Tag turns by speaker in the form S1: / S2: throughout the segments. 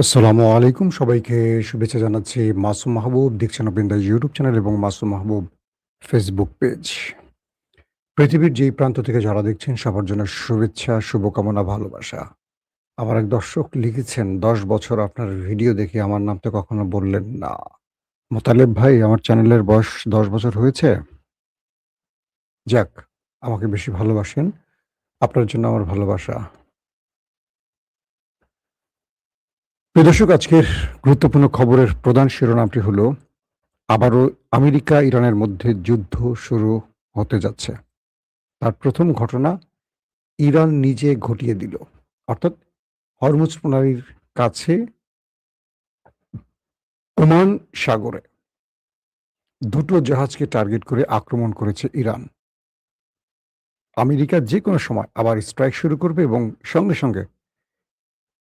S1: আসসালামু আলাইকুম। সবাইকে শুভেচ্ছা জানাচ্ছি। মাসুম মাহবুব দেখছেন আপনাদের ইউটিউব চ্যানেল এবং মাসুম মাহবুব ফেসবুক পেজ। পৃথিবীর যেই প্রান্ত থেকে যারা দেখছেন সবার জন্য শুভেচ্ছা, শুভকামনা, ভালোবাসা। আমার এক দর্শক লিখেছেন, ১০ বছর আপনার ভিডিও দেখে আমার নাম তো কখনো বললেন না। মোতালেব ভাই, আমার চ্যানেলের বয়স ১০ বছর হয়েছে? যাক, আমাকে বেশি ভালোবাসেন। আপনার জন্য আমার ভালোবাসা। প্রিয় দর্শক, আজকের গুরুত্বপূর্ণ খবরের প্রধান শিরোনামটি হলো আবারও আমেরিকা ইরানের মধ্যে যুদ্ধ শুরু হতে যাচ্ছে। তার প্রথম ঘটনা ইরান নিজে ঘটিয়ে দিল। অর্থাৎ হরমুজ প্রণালীর কাছে ওমান সাগরে দুটো জাহাজকে টার্গেট করে আক্রমণ করেছে ইরান। আমেরিকা যে কোনো সময় আবার স্ট্রাইক শুরু করবে এবং সঙ্গে সঙ্গে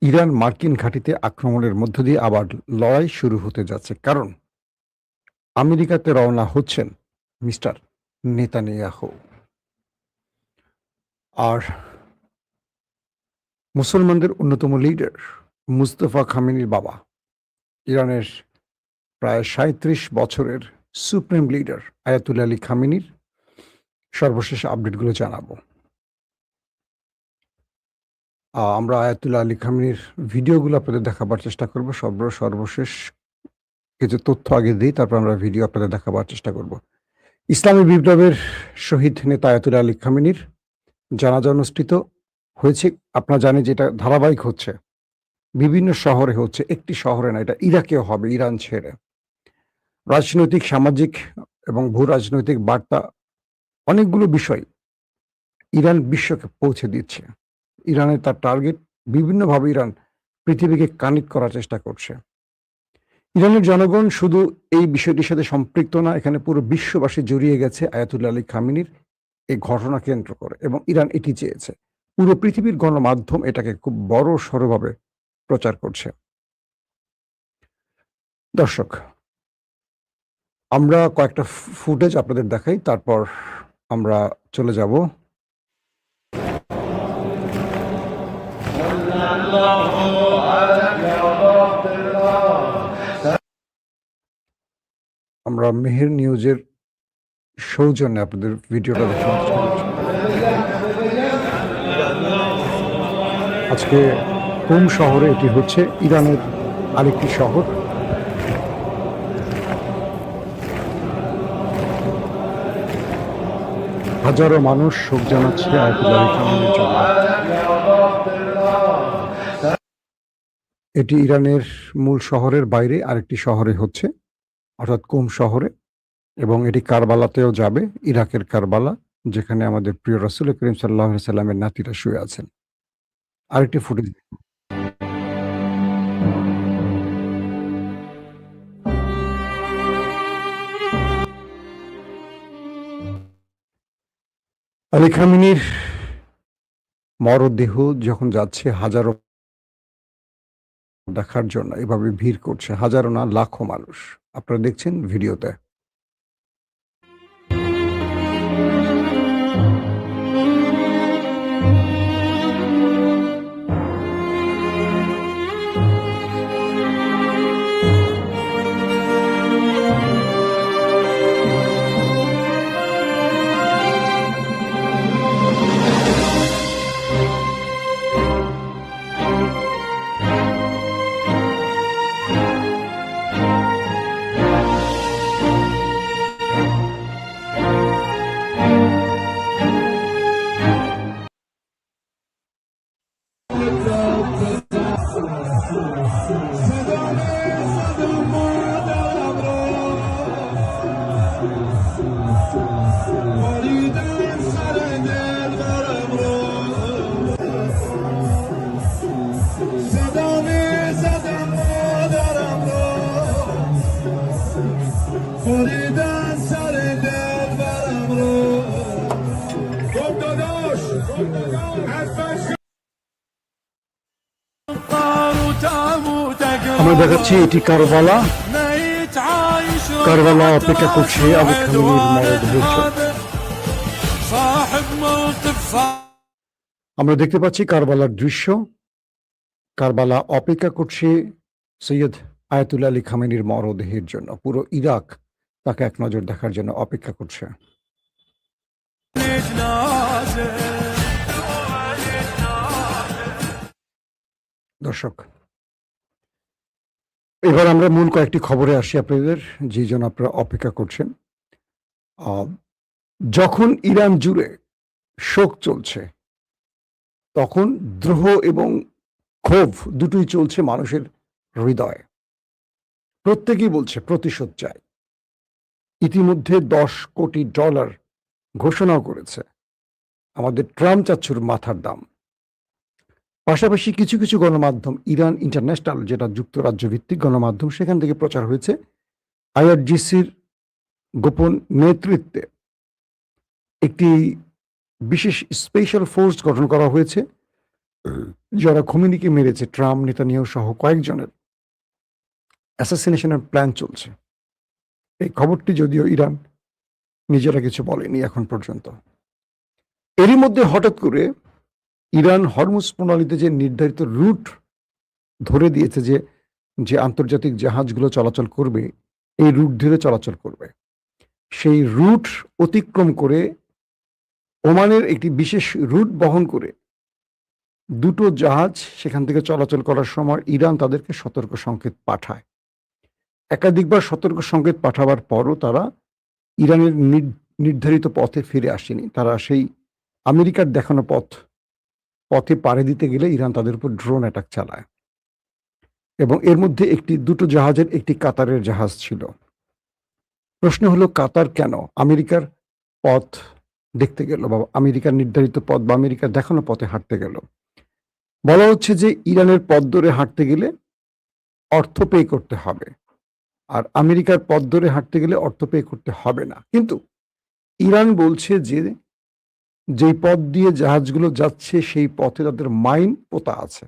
S1: ইরান মার্কিন ঘাঁটিতে আক্রমণের মধ্য দিয়ে আবার লড়াই শুরু হতে যাচ্ছে। কারণ আমেরিকাতে রওনা হচ্ছেন মিস্টার নেতানিয়াহু। আর মুসলমানদের অন্যতম লিডার মুস্তফা খামেনির বাবা, ইরানের প্রায় ৩৭ বছরের সুপ্রিম লিডার আয়াতুল্লাহ আলী খামেনির সর্বশেষ আপডেটগুলো জানাবো। আমরা আয়াতুল্লাহ আলী খামেনির ভিডিওগুলো আপনাদের দেখাবার চেষ্টা করব। সর্বশেষ কিছু তথ্য আগে দিই, তারপর আমরা ভিডিও আপনাদের দেখাবার চেষ্টা করব। ইসলামী বিপ্লবের শহীদ নেতা আয়াতুল্লাহ আলী খামেনির জানাজা অনুষ্ঠিত হয়েছে। আপনারা জানেন যে এটা ধারাবাহিক হচ্ছে, বিভিন্ন শহরে হচ্ছে, একটি শহরে না, এটা ইরাকেও হবে, ইরান ছেড়ে। রাজনৈতিক, সামাজিক এবং ভূ রাজনৈতিক বার্তা, অনেকগুলো বিষয় ইরান বিশ্বকে পৌঁছে দিচ্ছে। ইরানের তার টার্গেট, বিভিন্নভাবে ইরান পৃথিবীকে কানেক্ট করার চেষ্টা করছে। ইরানের জনগণ শুধু এই বিষয়টির সাথে সম্পৃক্ত না, এখানে পুরো বিশ্ববাসী জড়িয়ে গেছে আয়াতুল্লাহ আলী খামেনির এই ঘটনা কেন্দ্র করে, এবং ইরান এটি চেয়েছে। পুরো পৃথিবীর গণমাধ্যম এটাকে খুব বড় সড়ভাবে প্রচার করছে। দর্শক, আমরা কয়েকটা ফুটেজ আপনাদের দেখাই, তারপর আমরা চলে যাব আমরা মেহের নিউজের সৌজন্যে আপনাদের ভিডিওটা দেখানোর চেষ্টা করছি। আজকে কুম শহরে, এটি হচ্ছে ইরানের আরেকটি শহর। হাজারো মানুষ শোক জানাচ্ছে আয়াতুল্লাহ আলী খামেনির জন্য। এটি ইরানের মূল শহরের বাইরে আরেকটি শহরে হচ্ছে, অর্থাৎ কুম শহরে, এবং এটি কারবালাতেও যাবে, ইরাকের কারবালা, যেখানে আমাদের প্রিয় রাসূল করিম সাল্লাল্লাহু আলাইহি সাল্লামের নাতিরা শুয়ে আছেন। আরেকটি ফুটেজ। আলী খামেনির মরদেহ যখন যাচ্ছে, হাজারো দেখার জন্য এভাবে ভিড় করছে, হাজারো না লাখো মানুষ। আপনারা দেখছেন ভিডিওতে। আমরা দেখাচ্ছি এটি কারবালা। কারবালা অপেক্ষা করছে আলী খামেনির মরদেহের জন্য। আমরা দেখতে পাচ্ছি কারবালার দৃশ্য। কারবালা অপেক্ষা করছে সৈয়দ আয়াতুল্লাহ আলী খামেনির মরদেহের জন্য পুরো ইরাক তাকে এক নজর দেখার জন্য অপেক্ষা করছে। দর্শক, এবার আমরা মূল কয়েকটি খবরে আসি আপনাদের, যে জন্য আপনারা অপেক্ষা করছেন। যখন ইরান জুড়ে শোক চলছে, তখন দ্রোহ এবং ক্ষোভ দুটোই চলছে মানুষের হৃদয়ে। প্রত্যেকেই বলছে প্রতিশোধ চাই। ইতিমধ্যে $10 কোটি ঘোষণাও করেছে আমাদের ট্রাম্প চাচ্ছুর মাথার দাম। পাশাপাশি কিছু কিছু গণমাধ্যম, ইরান ইন্টারন্যাশনাল, যেটা যুক্তরাজ্য ভিত্তিক গণমাধ্যম, সেখান থেকে প্রচার হয়েছে আইআরজিসির গোপন নেতৃত্বে একটি বিশেষ স্পেশাল ফোর্স গঠন করা হয়েছে, যারা খোমেনিকে মেরেছে। ট্রাম্প, নেতানিয়াহু সহ কয়েকজনের অ্যাসাসিনেশনের প্ল্যান চলছে। এই খবরটি যদিও ইরান নিজেরা কিছু বলেনি এখন পর্যন্ত। এরই মধ্যে হঠাৎ করে ইরান হরমুজ প্রণালীতে যে নির্ধারিত রুট ধরে দিয়েছে, যে আন্তর্জাতিক জাহাজগুলো চলাচল করবে এই রুট ধরে চলাচল করবে, সেই রুট অতিক্রম করে ওমানের একটি বিশেষ রুট বহন করে দুটো জাহাজ সেখান থেকে চলাচল করার সময় ইরান তাদেরকে সতর্ক সংকেত পাঠায়। একাধিকবার সতর্ক সংকেত পাঠাবার পরও তারা ইরানের নির্ধারিত পথে ফিরে আসেনি। তারা সেই আমেরিকার দেখানো পথে পাড়ি দিতে গেলে ইরান তাদের উপর ড্রোন অ্যাটাক চালায়, এবং এর মধ্যে দুটো জাহাজের একটি কাতারের জাহাজ ছিল। প্রশ্ন হলো, কাতার কেন আমেরিকার পথ দেখতে গেল, বা আমেরিকার নির্ধারিত পথ বা আমেরিকার দেখানো পথে হাঁটতে গেল? বলা হচ্ছে যে ইরানের পথ ধরে হাঁটতে গেলে অর্থ পে করতে হবে, আর আমেরিকার পথ ধরে হাঁটতে গেলে অর্থ পে করতে হবে না। কিন্তু ইরান বলছে যে যেই পথ দিয়ে জাহাজগুলো যাচ্ছে সেই পথে তাদের মাইন পোতা আছে।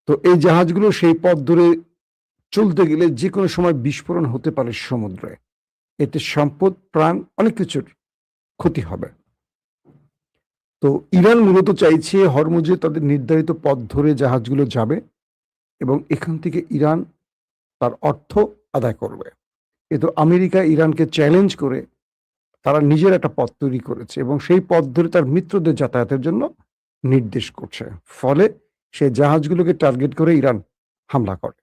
S1: তো এই জাহাজগুলো সেই পথ ধরে চলতে গেলে যে কোনো সময় বিস্ফোরণ হতে পারে সমুদ্রে। এতে সম্পদ, প্রাণ, অনেক কিছুর ক্ষতি হবে। তো ইরান মূলত চাইছে হরমুজে তাদের নির্ধারিত পথ ধরে জাহাজগুলো যাবে এবং এখান থেকে ইরান তার অর্থ আদায় করবে। এ তো আমেরিকা ইরানকে চ্যালেঞ্জ করে তারা নিজের একটা পথ তৈরি করেছে এবং সেই পথ ধরে তার মিত্রদের যাতায়াতের জন্য নির্দেশ করছে। ফলে সেই জাহাজগুলোকে টার্গেট করে ইরান হামলা করে।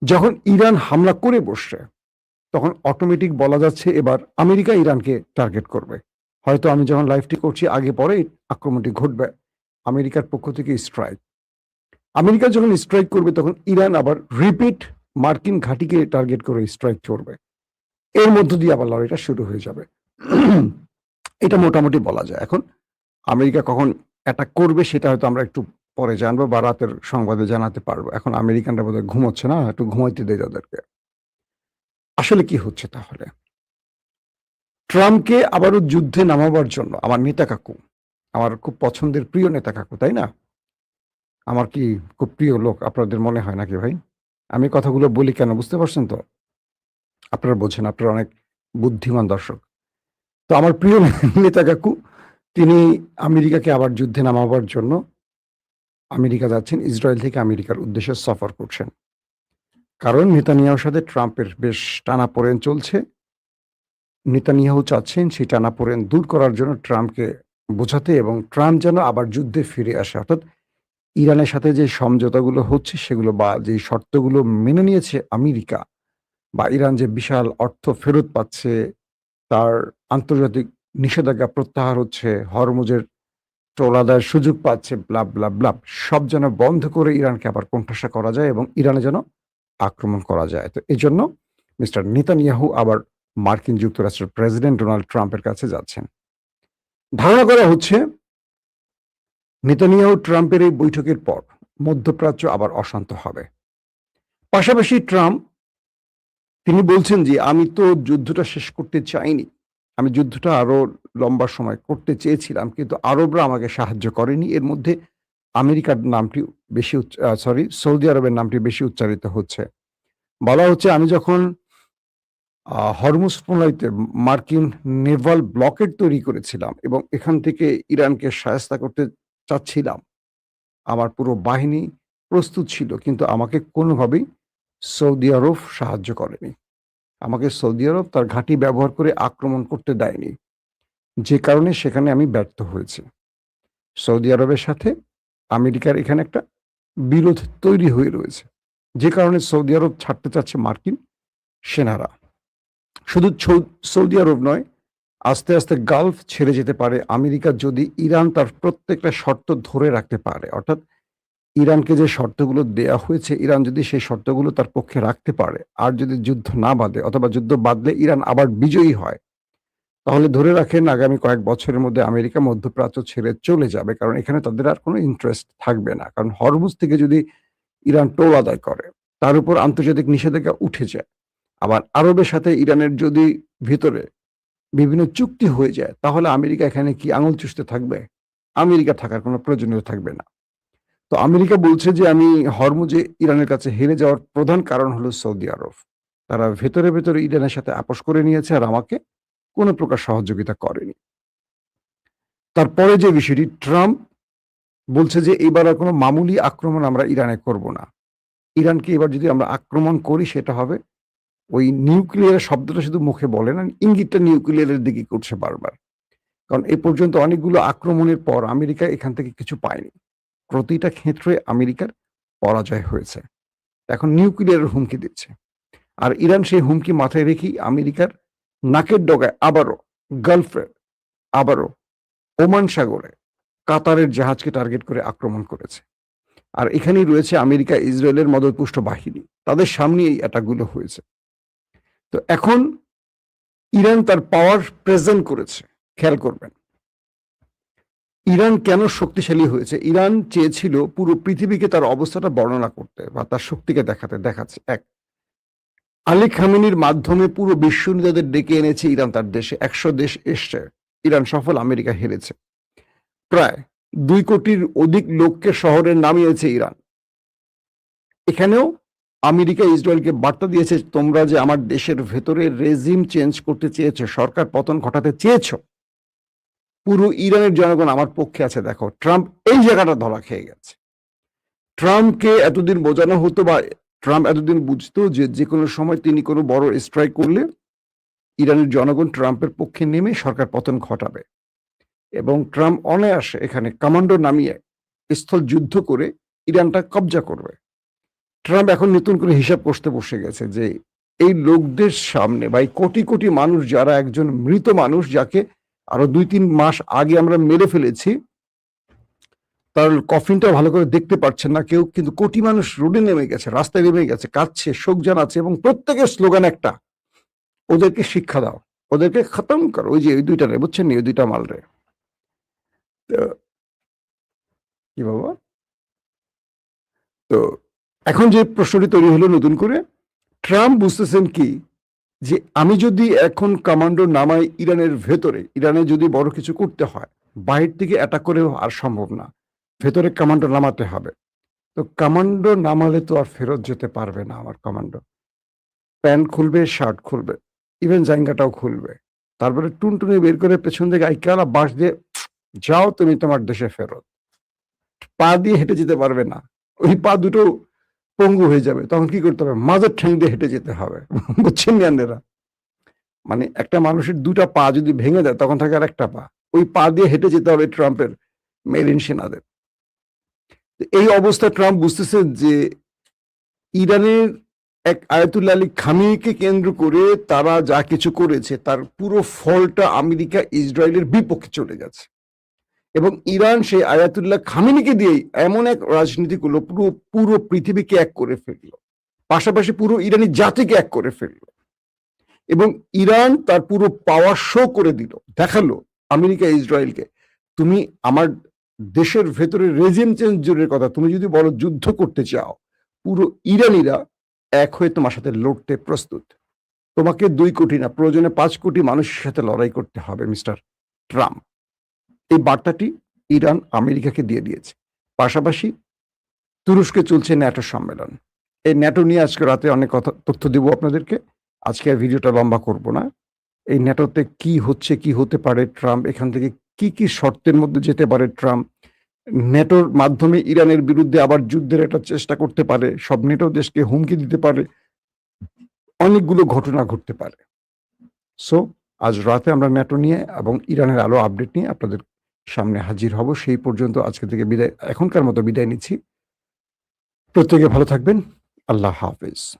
S1: যখন ইরান হামলা করে বসছে, তখন অটোমেটিক বলা যাচ্ছে এবার আমেরিকা ইরানকে টার্গেট করবে। হয়তো আমি যখন লাইভটি করছি আগে পরে আক্রমণটি ঘটবে, আমেরিকার পক্ষ থেকে স্ট্রাইক। আমেরিকা যখন স্ট্রাইক করবে তখন ইরান আবার রিপিট মার্কিন ঘাঁটিকে টার্গেট করে স্ট্রাইক করবে। এর মধ্য দিয়ে আবার লড়াইটা শুরু হয়ে যাবে। এটা মোটামুটি বলা যায়। এখন আমেরিকা কখন অ্যাটাক করবে সেটা হয়তো আমরা একটু পরে জানবো বা রাতের সংবাদে জানাতে পারবো। এখন আমেরিকানরা বোধহয় ঘুমোচ্ছে না, একটু ঘুমাইতে দেয় তাদেরকে। আসলে কি হচ্ছে তাহলে? ট্রাম্পকে আবারও যুদ্ধে নামাবার জন্য আমার নেতা কাকু, আমার খুব পছন্দের প্রিয় নেতা কাকু, তাই না? আমার কি খুব প্রিয় লোক আপনাদের মনে হয় নাকি ভাই? আমি কথাগুলো বলি কেন বুঝতে পারছেন তো? আপনারা বোঝেন, আপনারা অনেক বুদ্ধিমান দর্শক। তো আমার প্রিয় নেতা কাকু, তিনি আমেরিকাকে আবার যুদ্ধে নামাবার জন্য আমেরিকা যাচ্ছেন, ইসরায়েল থেকে আমেরিকার উদ্দেশ্যে সফর করছেন। কারণ নেতানিয়াহুর সাথে ট্রাম্পের বেশ টানাপোড়েন চলছে। নেতানিয়াহু চাচ্ছেন সেই টানাপোড়েন দূর করার জন্য ট্রাম্পকে বোঝাতে, এবং ট্রাম্প যেন আবার যুদ্ধে ফিরে আসে। অর্থাৎ ইরানের সাথে যে সমঝোতাগুলো হচ্ছে সেগুলো বা যে শর্তগুলো মেনে নিয়েছে আমেরিকা, বা ইরান যে বিশাল অর্থ ফেরত পাচ্ছে, তার আন্তর্জাতিক নিষেধাজ্ঞা প্রত্যাহার হচ্ছে, হরমুজের টোল আদায়ের সুযোগ পাচ্ছে, ব্লাব ব্লাব ব্লাব, সব যেন বন্ধ করে ইরানকে আবার কোণঠাসা করা যায় এবং ইরানে যেন আক্রমণ করা যায়। তো এই জন্য মিস্টার নেতানিয়াহু আবার মার্কিন যুক্তরাষ্ট্রের প্রেসিডেন্ট ডোনাল্ড ট্রাম্পের কাছে যাচ্ছেন। ধারণা করা হচ্ছে নেতানিয়াহু ট্রাম্পের এই বৈঠকের পর মধ্যপ্রাচ্য আবার অশান্ত হবে। পাশাপাশি ট্রাম্প তিনি বলছেন যে আমি তো যুদ্ধটা শেষ করতে চাইনি, আমি যুদ্ধটা আরো লম্বা সময় করতে চেয়েছিলাম, কিন্তু আরবরা আমাকে সাহায্য করেনি। এর মধ্যে আমেরিকার নামটি বেশি সৌদি আরবের নামটি বেশি উচ্চারিত হচ্ছে। বলা হচ্ছে আমি যখন হরমুজ প্রণালীতে মার্কিন নেভাল ব্লকেড তৈরি করেছিলাম এবং এখান থেকে ইরানকে শায়েস্তা করতে চাচ্ছিলাম, আমার পুরো বাহিনী প্রস্তুত ছিল, কিন্তু আমাকে কোনোভাবেই সৌদি আরব সাহায্য করেনি। আমাকে সৌদি আরব তার ঘাঁটি ব্যবহার করে আক্রমণ করতে দেয়নি, যে কারণে সেখানে আমি ব্যর্থ হয়েছি। সৌদি আরবের সাথে আমেরিকার এখানে একটা বিরোধ তৈরি হয়ে রয়েছে, যে কারণে সৌদি আরব ছাড়তে চাচ্ছে মার্কিন সেনারা। শুধু সৌদি আরব নয়, আস্তে আস্তে গালফ ছেড়ে যেতে পারে আমেরিকা যদি ইরান তার প্রত্যেকটা শর্ত ধরে রাখতে পারে। অর্থাৎ ইরানকে যে শর্তগুলো দেয়া হয়েছে, ইরান যদি সেই শর্তগুলো তার পক্ষে রাখতে পারে, আর যদি যুদ্ধ না বাঁধে অথবা যুদ্ধ বাঁধলে ইরান আবার বিজয়ী হয়, তাহলে ধরে রাখেন আগামী কয়েক বছরের মধ্যে আমেরিকা মধ্যপ্রাচ্য ছেড়ে চলে যাবে, কারণ এখানে তাদের আর কোনো ইন্টারেস্ট থাকবে না। কারণ হরমুজ থেকে যদি ইরান টোল আদায় করে, তার উপর আন্তর্জাতিক নিষেধাজ্ঞা উঠে যায়, আবার আরবের সাথে ইরানের যদি ভিতরে বিভিন্ন চুক্তি হয়ে যায়, তাহলে আমেরিকা এখানে কি আঙুল চুষতে থাকবে? আমেরিকা থাকার কোনো প্রয়োজনীয়তা থাকবে না। তো আমেরিকা বলছে যে আমি হরমুজে ইরানের কাছে হেরে যাওয়ার প্রধান কারণ হলো সৌদি আরব। তারা ভেতরে ভেতরে ইরানের সাথে আপোস করে নিয়েছে আর আমাকে কোনো প্রকার সহযোগিতা করেনি। তারপরে যে বিষয়টি, ট্রাম্প বলছে যে এবার আর কোনো মামুলি আক্রমণ আমরা ইরানে করব না। ইরানকে এবার যদি আমরা আক্রমণ করি, সেটা হবে ওই নিউক্লিয়ার শব্দটা শুধু মুখে বলে না, ইঙ্গিতটা নিউক্লিয়ারের দিকে করছে বারবার। কারণ এ পর্যন্ত অনেকগুলো আক্রমণের পর আমেরিকা এখান থেকে কিছু পায়নি। প্রতিটা ক্ষেত্রে আমেরিকার পরাজয় হয়েছে। এখন নিউক্লিয়ারের হুমকি দিচ্ছে। আর ইরান সেই হুমকি মাথায় রেখেই আমেরিকার নাকের ডগায় আবারও গালফে, আবারও ওমান সাগরে কাতারের জাহাজকে টার্গেট করে আক্রমণ করেছে। আর এখানেই রয়েছে আমেরিকা ইসরায়েলের মদতপুষ্ট বাহিনী, তাদের সামনে এই অ্যাটাকগুলো হয়েছে। তো এখন ইরান তার পাওয়ার প্রেজেন্ট করেছে। খেয়াল করবেন, ইরান কেন শক্তিশালী হয়েছে। ইরান চেয়েছিল পুরো পৃথিবীকে তার অবস্থাটা বর্ণনা করতে বা তার শক্তিকে দেখাচ্ছে। এক, আলী খামেনির মাধ্যমে পুরো বিশ্ব নেতাদের ডেকে এনেছে ইরান তার দেশে। 100 দেশ এসছে, ইরান সফল, আমেরিকা হেরেছে। প্রায় 2 কোটির অধিক লোককে শহরে নামিয়েছে ইরান। এখানেও আমেরিকা ইসরায়েলকে বার্তা দিয়েছে, তোমরা যে আমার দেশের ভেতরে রেজিম চেঞ্জ করতে চেয়েছো, সরকার পতন ঘটাতে চেয়েছো, পুরো ইরানের জনগণ আমার পক্ষে আছে। দেখো, ট্রাম্প এই জায়গাটা ধরা খেয়ে গেছে। ট্রাম্পকে এতদিন বোঝানো হতো বা ট্রাম্প এতদিন বুঝতো যে যে কোনো সময় তিনি কোনো বড় স্ট্রাইক করলে ইরানের জনগণ ট্রাম্পের পক্ষে নেমে সরকার পতন ঘটাবে, এবং ট্রাম্প অনায়াসে এখানে কমান্ডো নামিয়ে স্থল যুদ্ধ করে ইরানটা কবজা করবে। ট্রাম্প এখন নতুন করে হিসাব করতে বসে গেছে যে এই লোকদের সামনে বা এই কোটি কোটি মানুষ, যারা একজন মৃত মানুষ যাকে আরো 2-3 মাস আগে আমরা মেরে ফেলেছি, তার কফিনটা ভালো করে দেখতে পাচ্ছেন না কেউ, কিন্তু কোটি মানুষ রোডে নেমে গেছে, রাস্তায় নেমে গেছে, কাঁদছে, শোক জানাচ্ছে, এবং প্রত্যেকের স্লোগান একটা, ওদেরকে শিক্ষা দাও, ওদেরকে খতম করো। ওই যে ওই দুইটা রে, বুঝছেন, ওই দুইটা মাল রে। কি বাবা? তো এখন যে প্রশ্নটি তৈরি হলো নতুন করে, ট্রাম্প বুঝতেছেন কি যে আমি যদি এখন কমান্ডো নামাই ইরানের ভেতরে, ইরানে যদি বড় কিছু করতে হয়, বাহির থেকে অ্যাটাক করেও আর সম্ভব না, ভেতরে কমান্ডো নামাতে হবে। তো কমান্ডো নামালে তো আর ফেরত যেতে পারবে না আমার কমান্ডো। প্যান্ট খুলবে, শার্ট খুলবে, ইভেন জাঙ্গাটাও খুলবে, তারপরে টুনটুনি বের করে পেছন থেকে আইকালা বাঁশ দিয়ে, যাও তুমি তোমার দেশে ফেরত। পা দিয়ে হেঁটে যেতে পারবে না, ওই পা দুটো পঙ্গু হয়ে যাবে। তখন কি করতে হবে? মাঝের ঠ্যাং দিয়ে হেঁটে যেতে হবে। বুঝছেন জ্ঞানেরা? মানে একটা মানুষের 2টা পা যদি ভেঙে দেয়, তখন থাকে আর একটা পা, ওই পা দিয়ে হেঁটে যেতে হবে ট্রাম্পের মেরিন সেনাদের। এই অবস্থা ট্রাম্প বুঝতেছে যে ইরানের এক আয়াতুল্লাহ আলী খামেনিকে কেন্দ্র করে তারা যা কিছু করেছে, তার পুরো ফলটা আমেরিকা ইসরায়েলের বিপক্ষে চলে গেছে, এবং ইরান সেই আয়াতুল্লাহ খামেনিকে দিয়েই এমন এক রাজনীতি করলো, পুরো পৃথিবীকে এক করে ফেললো, পাশাপাশি পুরো ইরানি জাতিকে এক করে ফেললো, এবং ইরান তার পুরো পাওয়ার শো করে দিল, দেখালো আমেরিকা ইসরায়েলকে, তুমি আমার দেশের ভেতরে রেজিম চেঞ্জ জোরের কথা, তুমি যদি বলো যুদ্ধ করতে চাও, পুরো ইরানিরা এক হয়ে তোমার সাথে লড়তে প্রস্তুত। তোমাকে 2 কোটি না, প্রয়োজনে 5 কোটি মানুষের সাথে লড়াই করতে হবে মিস্টার ট্রাম্প। এই বার্তাটি ইরান আমেরিকাকে দিয়ে দিয়েছে। পাশাপাশি তুরস্কে চলছে ন্যাটো সম্মেলন। এই ন্যাটো নিয়ে আজকে রাতে অনেক কথা তথ্য দেব আপনাদেরকে। আজকে আর ভিডিওটা লম্বা করব না। এই ন্যাটোতে কি হচ্ছে, কি হতে পারে, ট্রাম্প এখান থেকে কি কি শর্তের মধ্যে যেতে পারে ট্রাম্প, নেটোর মাধ্যমে ইরানের বিরুদ্ধে আবার যুদ্ধের একটা চেষ্টা করতে পারে, সব নেটো দেশকে হুমকি দিতে পারে, অনেকগুলো ঘটনা ঘটতে পারে। সো আজ রাতে আমরা নেটো নিয়ে এবং ইরানের আলো আপডেট নিয়ে আপনাদের সামনে হাজির হব। সেই পর্যন্ত আজকে থেকে এখনকার মতো বিদায় নিচ্ছি। প্রত্যেকে ভালো থাকবেন। আল্লাহ হাফেজ।